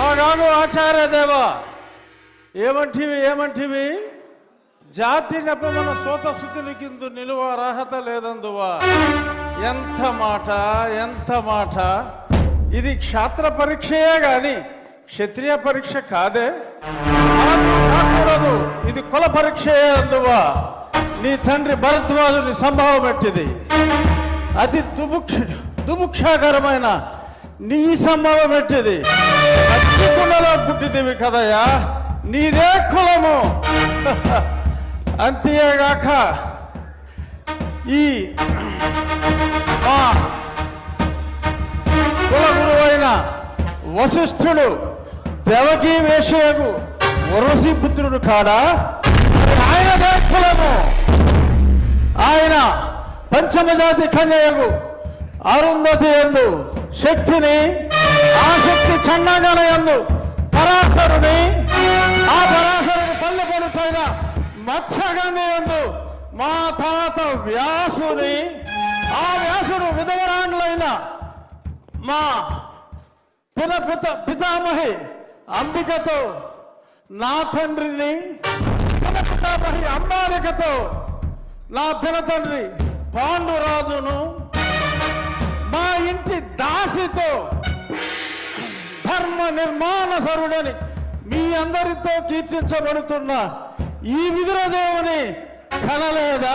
ఆగాగు ఆచార్య దేవ ఏమంటివి జాతి నెపమన సోత శుద్ధునికిందు నిలువ అర్హత లేదందువా. ఎంత మాట ఇది క్షాత్ర పరీక్షయే గాని క్షత్రియ పరీక్ష కాదే. కాకూడదు, ఇది కుల పరీక్షయే అందువా. నీ తండ్రి భరద్వాజుని సంభవం ఎట్టిది. అతి దుముక్షాకరమైన నీ సంభవం ఎట్టిది. అగ్నికుండలో పుట్టిదివి కదయ్యా, నీదే కులము. అంతేగాక ఈ మా కుల గురువైన వశిష్ఠుడు దేవకీ వేషయకు వరసి పుత్రుడు కాడా, ఆయనదే కులము. ఆయన పంచమజాతి కన్యకు అరుంధతి యందు శక్తిని, ఆ శక్తి చండాగన యందు పరాశరుని, ఆ పరాశరుని పల్లె పడుచైన మత్స్యగంధి యందు మా తాత వ్యాసుని, ఆ వ్యాసుడు విధవరాండ్లైన మా పితామహి అంబికతో, నా తండ్రిని పితామహి అంబాలికతో, నా పినతండ్రి పాండురాజును, మా ఇంటి దాసితో ధర్మ నిర్మాణ సరుడని మీ అందరితో కీర్తించబడుతున్న ఈ విదురదేవుని కనలేదా?